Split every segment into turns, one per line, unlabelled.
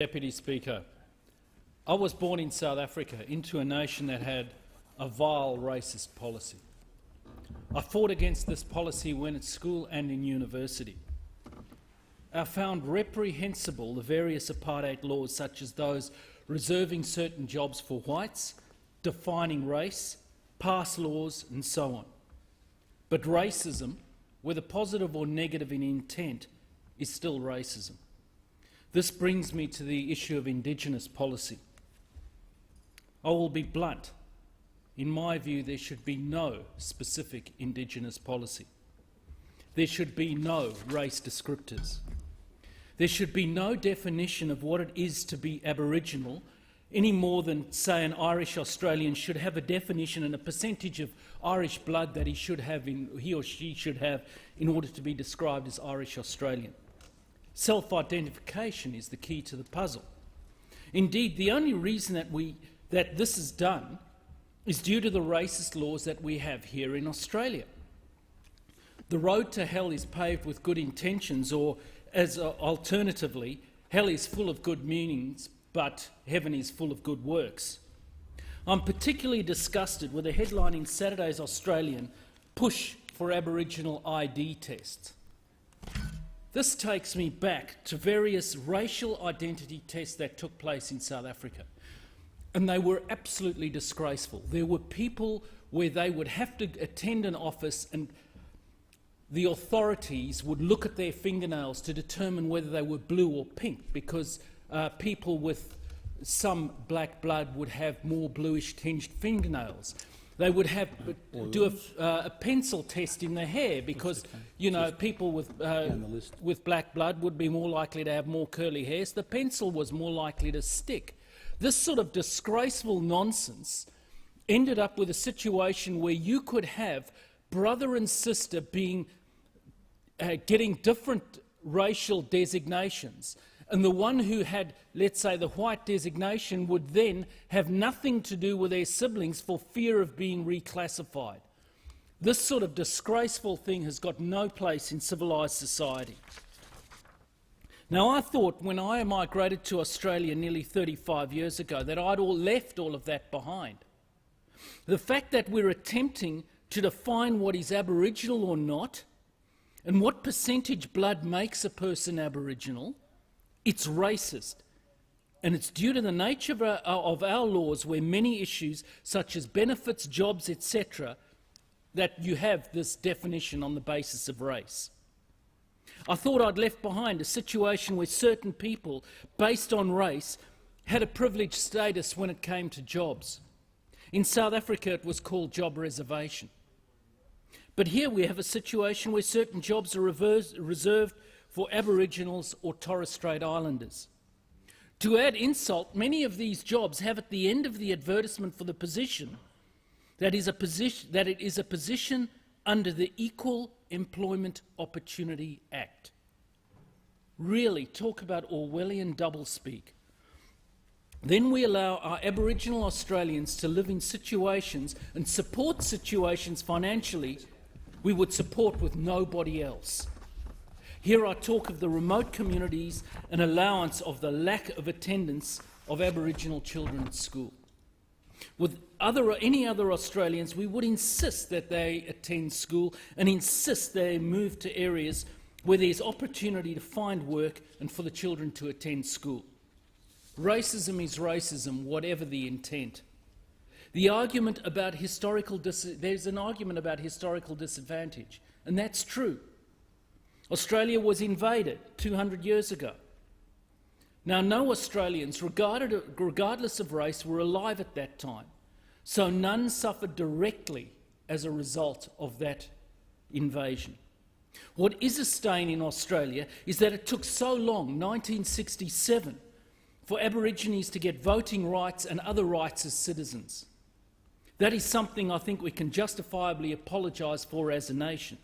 Deputy Speaker, I was born in South Africa into a nation that had a vile racist policy. I fought against this policy when at school and in university. I found reprehensible the various apartheid laws, such as those reserving certain jobs for whites, defining race, pass laws and so on. But racism, whether positive or negative in intent, is still racism. This brings me to the issue of Indigenous policy. I will be blunt. In my view, there should be no specific Indigenous policy. There should be no race descriptors. There should be no definition of what it is to be Aboriginal, any more than, say, an Irish Australian should have a definition and a percentage of Irish blood that he or she should have in order to be described as Irish Australian. Self-identification is the key to the puzzle. Indeed, the only reason that this is done is due to the racist laws that we have here in Australia. The road to hell is paved with good intentions, or as alternatively, hell is full of good meanings, but heaven is full of good works. I'm particularly disgusted with the headline in Saturday's Australian, "Push for Aboriginal ID tests." This takes me back to various racial identity tests that took place in South Africa, and they were absolutely disgraceful. There were people where they would have to attend an office and the authorities would look at their fingernails to determine whether they were blue or pink, because people with some black blood would have more bluish tinged fingernails. They would have do a pencil test in their hair because, you know, people with black blood would be more likely to have more curly hair, so the pencil was more likely to stick. This sort of disgraceful nonsense ended up with a situation where you could have brother and sister getting different racial designations, and the one who had, let's say, the white designation would then have nothing to do with their siblings for fear of being reclassified. This sort of disgraceful thing has got no place in civilised society. Now, I thought when I migrated to Australia nearly 35 years ago that I'd left all of that behind. The fact that we're attempting to define what is Aboriginal or not, and what percentage blood makes a person Aboriginal, it's racist, and it's due to the nature of our laws, where many issues such as benefits, jobs, etc., that you have this definition on the basis of race. I thought I'd left behind a situation where certain people, based on race, had a privileged status when it came to jobs. In South Africa it was called job reservation. But here we have a situation where certain jobs are reserved for Aboriginals or Torres Strait Islanders. To add insult, many of these jobs have at the end of the advertisement for the position that it is a position under the Equal Employment Opportunity Act. Really, talk about Orwellian doublespeak. Then we allow our Aboriginal Australians to live in situations and support situations financially we would support with nobody else. Here I talk of the remote communities and allowance of the lack of attendance of Aboriginal children at school. With any other Australians, we would insist that they attend school and insist they move to areas where there's opportunity to find work and for the children to attend school. Racism is racism, whatever the intent. There's an argument about historical disadvantage, and that's true. Australia was invaded 200 years ago. Now, no Australians, regardless of race, were alive at that time, so none suffered directly as a result of that invasion. What is a stain in Australia is that it took so long, 1967, for Aborigines to get voting rights and other rights as citizens. That is something I think we can justifiably apologise for as a nation.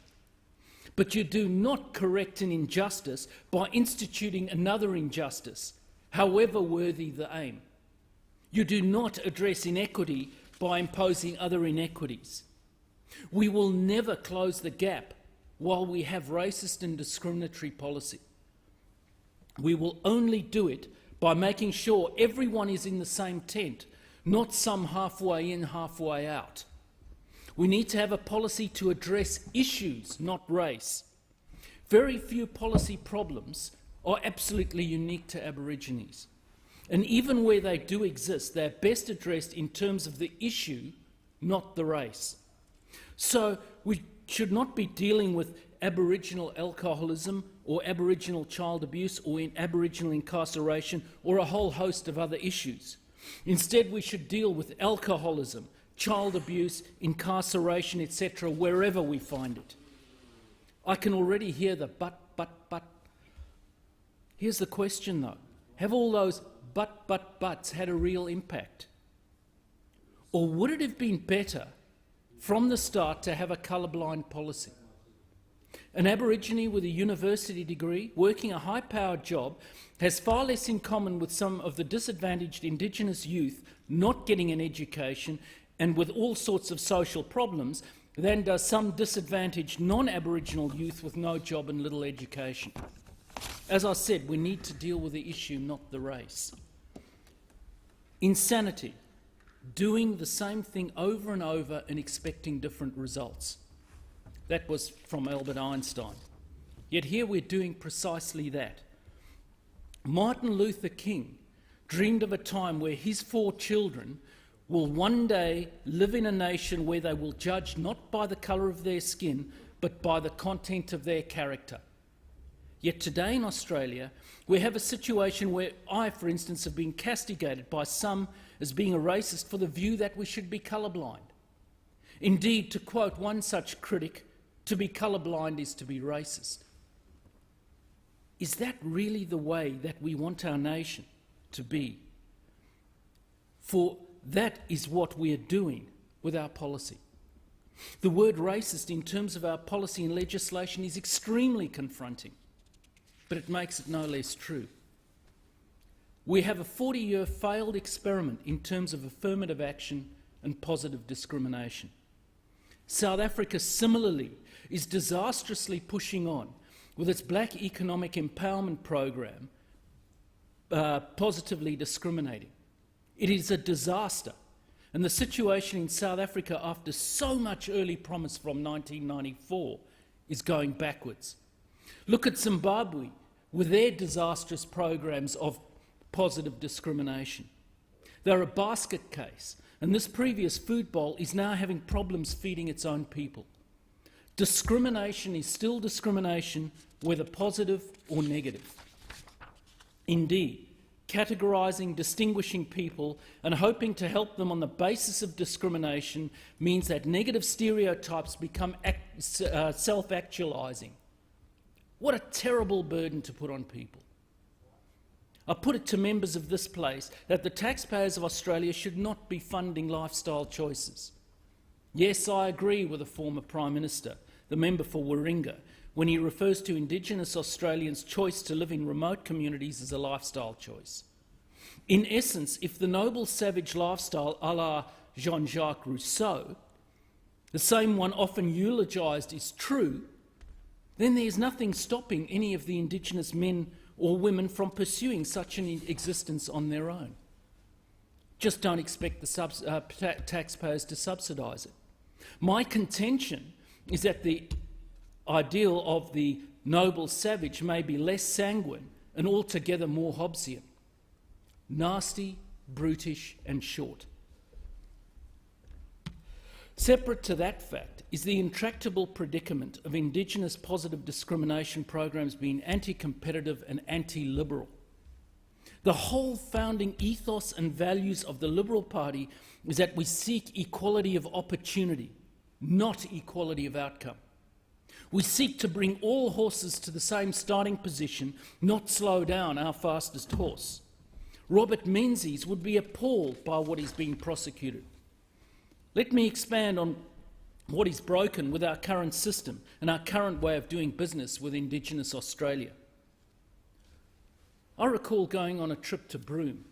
But you do not correct an injustice by instituting another injustice, however worthy the aim. You do not address inequity by imposing other inequities. We will never close the gap while we have racist and discriminatory policy. We will only do it by making sure everyone is in the same tent, not some halfway in, halfway out. We need to have a policy to address issues, not race. Very few policy problems are absolutely unique to Aborigines. And even where they do exist, they're best addressed in terms of the issue, not the race. So we should not be dealing with Aboriginal alcoholism or Aboriginal child abuse or Aboriginal incarceration or a whole host of other issues. Instead, we should deal with alcoholism, child abuse, incarceration, etc., wherever we find it. I can already hear the but. Here's the question, though. Have all those buts had a real impact? Or would it have been better from the start to have a colourblind policy? An Aborigine with a university degree, working a high-powered job, has far less in common with some of the disadvantaged Indigenous youth not getting an education and with all sorts of social problems than does some disadvantaged non-Aboriginal youth with no job and little education. As I said, we need to deal with the issue, not the race. Insanity, doing the same thing over and over and expecting different results. That was from Albert Einstein. Yet here we're doing precisely that. Martin Luther King dreamed of a time where his 4 children will one day live in a nation where they will judge not by the colour of their skin, but by the content of their character. Yet today in Australia, we have a situation where I, for instance, have been castigated by some as being a racist for the view that we should be colourblind. Indeed, to quote one such critic, to be colourblind is to be racist. Is that really the way that we want our nation to be? For that is what we are doing with our policy. The word racist in terms of our policy and legislation is extremely confronting, but it makes it no less true. We have a 40-year failed experiment in terms of affirmative action and positive discrimination. South Africa similarly is disastrously pushing on with its Black Economic Empowerment Program, positively discriminating. It is a disaster, and the situation in South Africa after so much early promise from 1994 is going backwards. Look at Zimbabwe with their disastrous programs of positive discrimination. They're a basket case, and this previous food bowl is now having problems feeding its own people. Discrimination is still discrimination, whether positive or negative. Indeed, categorising, distinguishing people and hoping to help them on the basis of discrimination means that negative stereotypes become self-actualising. What a terrible burden to put on people. I put it to members of this place that the taxpayers of Australia should not be funding lifestyle choices. Yes, I agree with the former Prime Minister, the member for Warringah, when he refers to Indigenous Australians' choice to live in remote communities as a lifestyle choice. In essence, if the noble savage lifestyle a la Jean-Jacques Rousseau, the same one often eulogised, is true, then there's nothing stopping any of the Indigenous men or women from pursuing such an existence on their own. Just don't expect the taxpayers to subsidise it. My contention is that the ideal of the noble savage may be less sanguine and altogether more Hobbesian. Nasty, brutish and short. Separate to that fact is the intractable predicament of Indigenous positive discrimination programs being anti-competitive and anti-liberal. The whole founding ethos and values of the Liberal Party is that we seek equality of opportunity, not equality of outcome. We seek to bring all horses to the same starting position, not slow down our fastest horse. Robert Menzies would be appalled by what is being prosecuted. Let me expand on what is broken with our current system and our current way of doing business with Indigenous Australia. I recall going on a trip to Broome,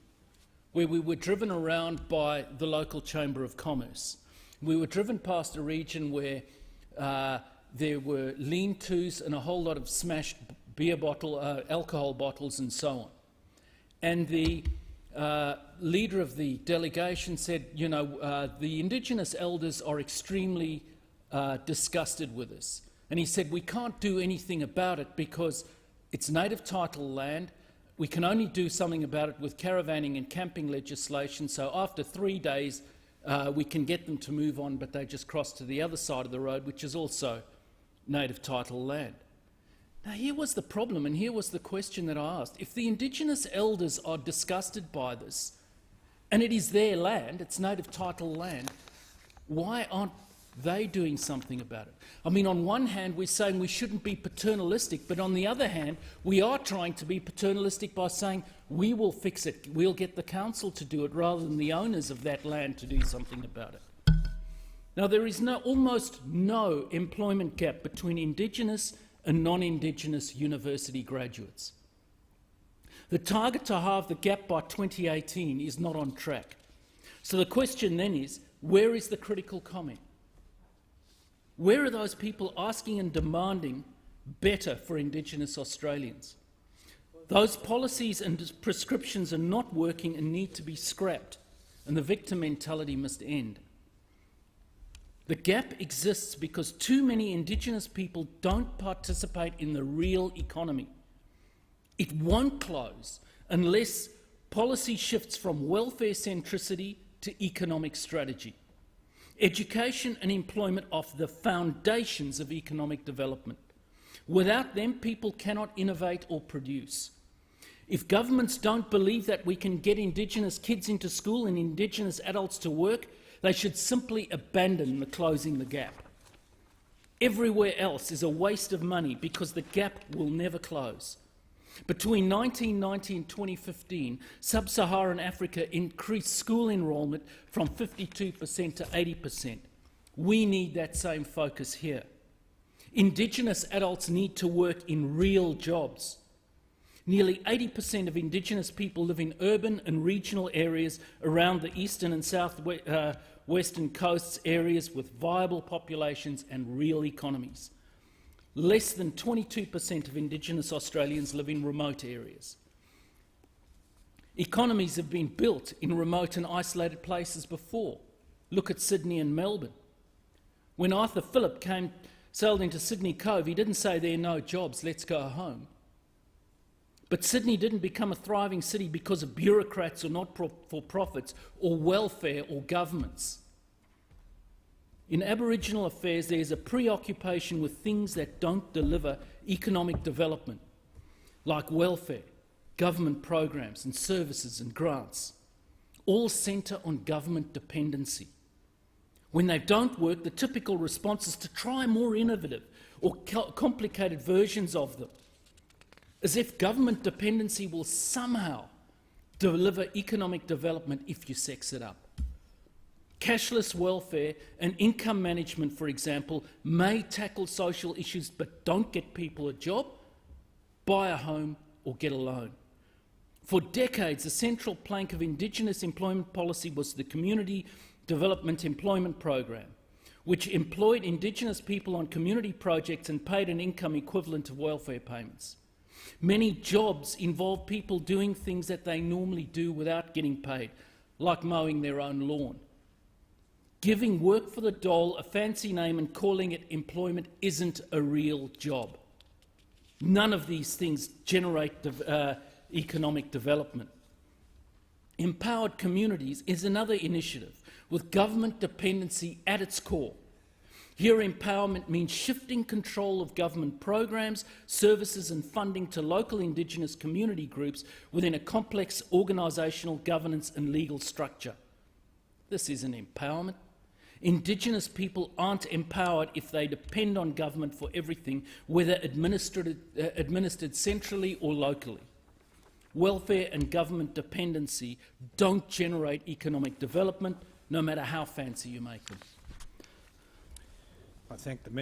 where we were driven around by the local Chamber of Commerce. We were driven past a region where there were lean-tos and a whole lot of smashed beer bottle, alcohol bottles and so on. and the leader of the delegation said, you know, the Indigenous elders are extremely disgusted with us. And he said, we can't do anything about it because it's native title land. We can only do something about it with caravanning and camping legislation. So after 3 days, we can get them to move on, but they just cross to the other side of the road, which is also native title land. Now, here was the problem, and here was the question that I asked. If the Indigenous elders are disgusted by this, and it is their land, it's native title land, why aren't they doing something about it? I mean, on one hand, we're saying we shouldn't be paternalistic, but on the other hand, we are trying to be paternalistic by saying we will fix it, we'll get the council to do it, rather than the owners of that land to do something about it. Now, there is almost no employment gap between Indigenous and non-Indigenous university graduates. The target to halve the gap by 2018 is not on track. So the question then is, where is the critical comment? Where are those people asking and demanding better for Indigenous Australians? Those policies and prescriptions are not working and need to be scrapped, and the victim mentality must end. The gap exists because too many Indigenous people don't participate in the real economy. It won't close unless policy shifts from welfare centricity to economic strategy. Education and employment are the foundations of economic development. Without them, people cannot innovate or produce. If governments don't believe that we can get Indigenous kids into school and Indigenous adults to work, they should simply abandon the closing the gap. Everywhere else is a waste of money because the gap will never close. Between 1990 and 2015, sub-Saharan Africa increased school enrolment from 52% to 80%. We need that same focus here. Indigenous adults need to work in real jobs. Nearly 80% of Indigenous people live in urban and regional areas around the eastern and southwestern coasts, areas with viable populations and real economies. Less than 22% of Indigenous Australians live in remote areas. Economies have been built in remote and isolated places before. Look at Sydney and Melbourne. When Arthur Phillip sailed into Sydney Cove, he didn't say there are no jobs, let's go home. But Sydney didn't become a thriving city because of bureaucrats or not-for-profits or welfare or governments. In Aboriginal affairs, there is a preoccupation with things that don't deliver economic development, like welfare, government programs and services and grants. All centre on government dependency. When they don't work, the typical response is to try more innovative or complicated versions of them, as if government dependency will somehow deliver economic development if you sex it up. Cashless welfare and income management, for example, may tackle social issues but don't get people a job, buy a home or get a loan. For decades, the central plank of Indigenous employment policy was the Community Development Employment Program, which employed Indigenous people on community projects and paid an income equivalent to welfare payments. Many jobs involve people doing things that they normally do without getting paid, like mowing their own lawn. Giving work for the dole a fancy name and calling it employment isn't a real job. None of these things generate economic development. Empowered Communities is another initiative with government dependency at its core. Here, empowerment means shifting control of government programs, services and funding to local Indigenous community groups within a complex organisational governance and legal structure. This isn't empowerment. Indigenous people aren't empowered if they depend on government for everything, whether administered centrally or locally. Welfare and government dependency don't generate economic development, no matter how fancy you make them.
I thank the member.